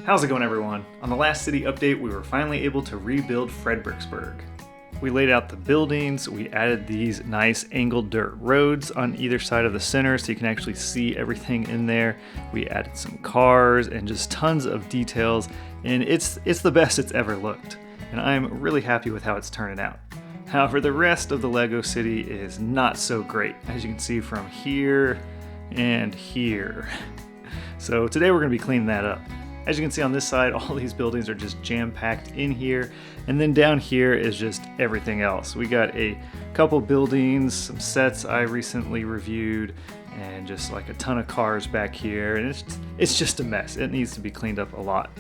How's it going, everyone? On the last city update, we were finally able to rebuild Fred-Bricks-burg. We laid out the buildings, we added these nice angled dirt roads on either side of the center so you can actually see everything in there. We added some cars and just tons of details, and it's the best it's ever looked. And I'm really happy with how it's turning out. However, the rest of the Lego city is not so great, as you can see from here and here. So today we're going to be cleaning that up. As you can see on this side, all these buildings are just jam-packed in here, and then down here is just everything else. We got a couple buildings, some sets I recently reviewed, and just like a ton of cars back here, and it's just a mess. It needs to be cleaned up a lot.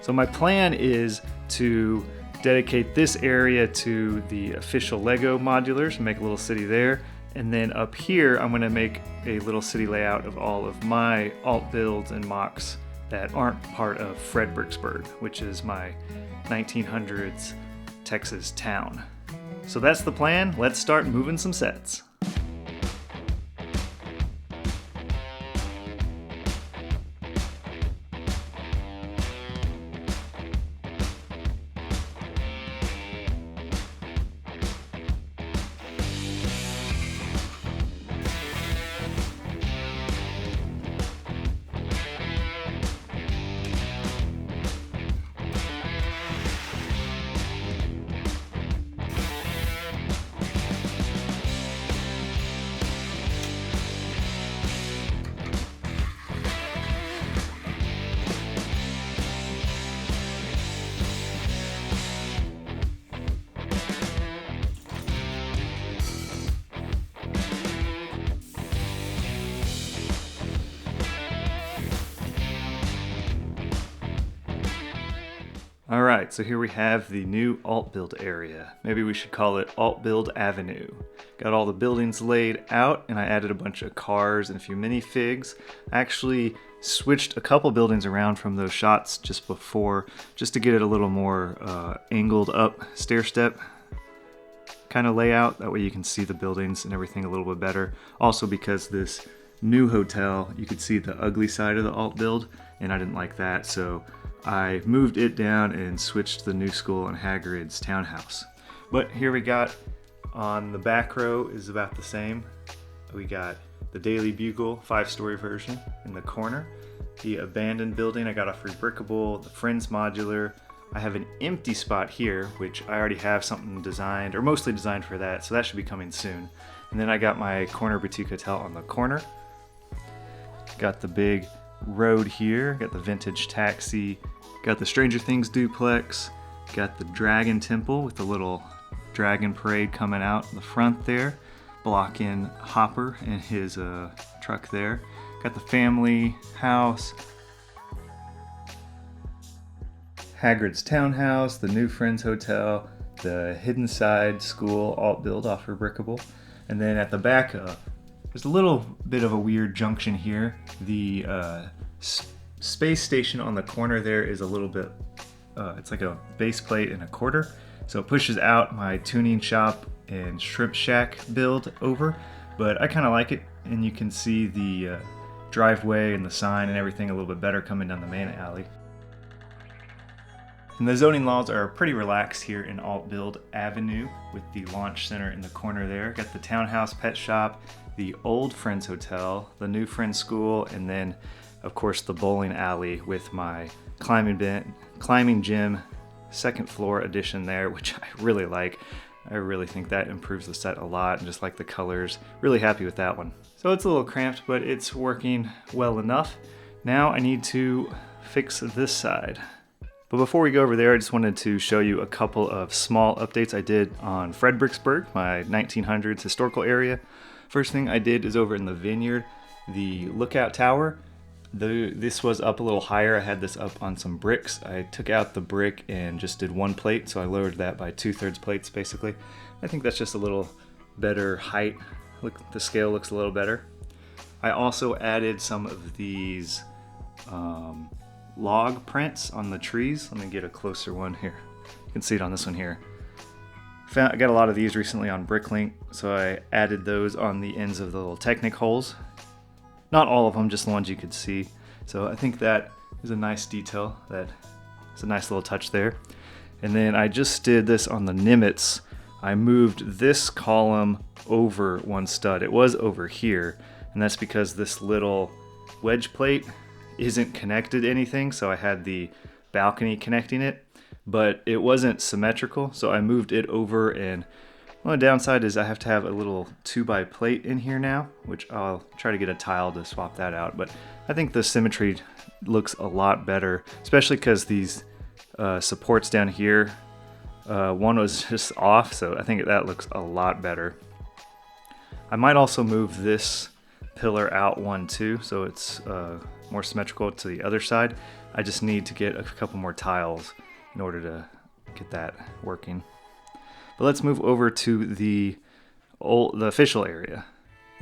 So my plan is to dedicate this area to the official Lego modulars, make a little city there, and then up here I'm going to make a little city layout of all of my alt builds and MOCs that aren't part of Fred-Bricks-burg, which is my 1900s Texas town. So that's the plan. Let's start moving some sets. Alright, so here we have the new alt build area. Maybe we should call it Alt Build Avenue. Got all the buildings laid out, and I added a bunch of cars and a few minifigs. I actually switched a couple buildings around from those shots just before, just to get it a little more angled up stair step kind of layout. That way you can see the buildings and everything a little bit better. Also because this new hotel, you could see the ugly side of the alt build, and I didn't like that, so I moved it down and switched the new school on Hagrid's townhouse. But here we got on the back row is about the same. We got the Daily Bugle 5-story version in the corner. The abandoned building I got off Rebrickable, the Friends modular. I have an empty spot here, which I already have something designed, or mostly designed for that, so that should be coming soon. And then I got my corner boutique hotel on the corner. Got the big road here, got the vintage taxi, got the Stranger Things duplex, got the Dragon Temple with the little dragon parade coming out in the front there, blocking Hopper and his truck there. Got the family house, Hagrid's townhouse, the new Friends hotel, the Hidden Side school alt build off Rebrickable, and then at the back there's a little bit of a weird junction here. The space station on the corner there is a little bit, it's like a base plate and a quarter. So it pushes out my tuning shop and shrimp shack build over, but I kind of like it. And you can see the driveway and the sign and everything a little bit better coming down the main alley. And the zoning laws are pretty relaxed here in Alt Build Avenue with the launch center in the corner there. Got the townhouse pet shop, the old Friends hotel, the new Friends school, and then of course the bowling alley with my climbing gym second floor addition there, which I really like. I really think that improves the set a lot, and just like the colors. Really happy with that one. So it's a little cramped, but it's working well enough. Now I need to fix this side. But before we go over there, I just wanted to show you a couple of small updates I did on Fred-Bricks-burg, my 1900s historical area. First thing I did is over in the vineyard, the lookout tower. This was up a little higher. I had this up on some bricks. I took out the brick and just did one plate, so I lowered that by 2/3 plates basically. I think that's just a little better height. Look, the scale looks a little better. I also added some of these log prints on the trees. Let me get a closer one here. You can see it on this one here. I got a lot of these recently on Bricklink, so I added those on the ends of the little Technic holes. Not all of them, just the ones you could see. So I think that is a nice detail. That is a nice little touch there. And then I just did this on the Nimitz. I moved this column over one stud. It was over here, and that's because this little wedge plate isn't connected to anything, so I had the balcony connecting it, but it wasn't symmetrical, so I moved it over. And well, the downside is I have to have a little 2x plate in here now, which I'll try to get a tile to swap that out, but I think the symmetry looks a lot better, especially because these supports down here, one was just off, so I think that looks a lot better. I might also move this pillar out one too, so it's more symmetrical to the other side. I just need to get a couple more tiles in order to get that working. But let's move over to the official area.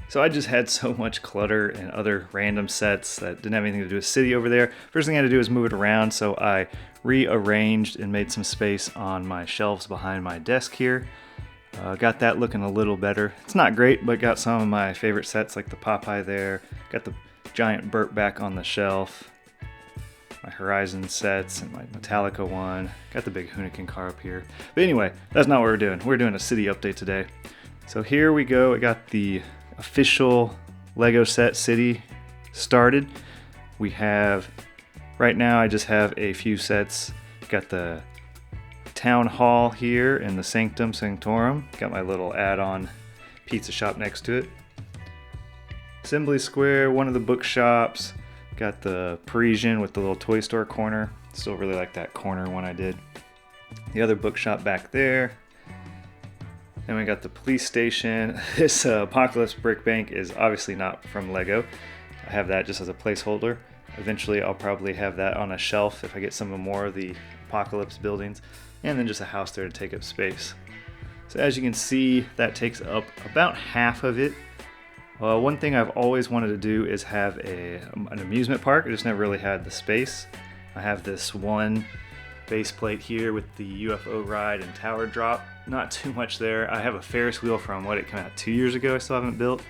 So I just had so much clutter and other random sets that didn't have anything to do with city over there. First thing I had to do was move it around, so I rearranged and made some space on my shelves behind my desk here. Got that looking a little better. It's not great, but got some of my favorite sets like the Popeye there. Got the giant Burt back on the shelf. My Horizon sets and my Metallica one. Got the big Hoonigan car up here. But anyway, that's not what we're doing. We're doing a city update today. So here we go. I got the official Lego set city started. We have, right now I just have a few sets. Got the town hall here and the Sanctum Sanctorum. Got my little add-on pizza shop next to it. Assembly Square, one of the bookshops. Got the Parisian with the little toy store corner. Still really like that corner one I did. The other bookshop back there. Then we got the police station. This Apocalypse brick bank is obviously not from Lego. I have that just as a placeholder. Eventually I'll probably have that on a shelf if I get some more of the Apocalypse buildings. And then just a house there to take up space. So as you can see, that takes up about half of it. One thing I've always wanted to do is have an amusement park. I just never really had the space. I have this one base plate here with the UFO ride and tower drop. Not too much there. I have a Ferris wheel from what it came out 2 years ago I still haven't built.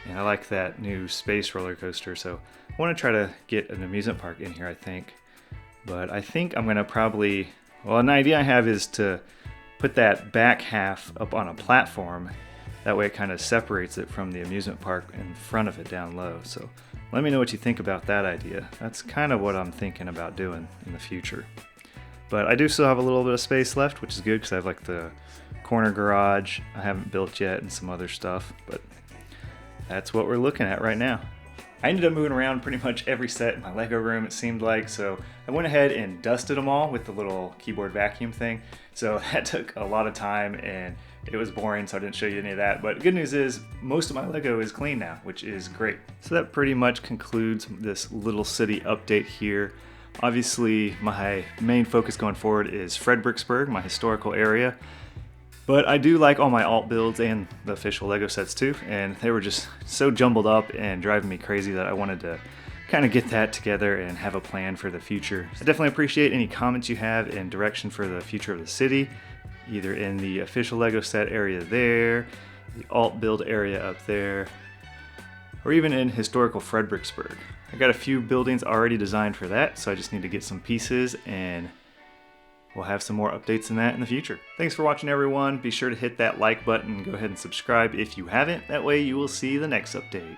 And I like that new space roller coaster, so I want to try to get an amusement park in here, I think. But I think I'm going to probably, well, an idea I have is to put that back half up on a platform. That way it kind of separates it from the amusement park in front of it down low. So let me know what you think about that idea. That's kind of what I'm thinking about doing in the future. But I do still have a little bit of space left, which is good because I have like the corner garage I haven't built yet and some other stuff. But that's what we're looking at right now. I ended up moving around pretty much every set in my Lego room, it seemed like, so I went ahead and dusted them all with the little keyboard vacuum thing. So that took a lot of time and it was boring, so I didn't show you any of that. But good news is most of my Lego is clean now, which is great. So that pretty much concludes this little city update here. Obviously, my main focus going forward is Fred-Bricks-burg, my historical area. But I do like all my alt builds and the official Lego sets too, and they were just so jumbled up and driving me crazy that I wanted to kind of get that together and have a plan for the future. I definitely appreciate any comments you have and direction for the future of the city, either in the official Lego set area there, the alt build area up there, or even in historical Fred-Bricks-burg. I got a few buildings already designed for that, so I just need to get some pieces and we'll have some more updates in that in the future. Thanks for watching, everyone. Be sure to hit that like button and go ahead and subscribe if you haven't. That way you will see the next update.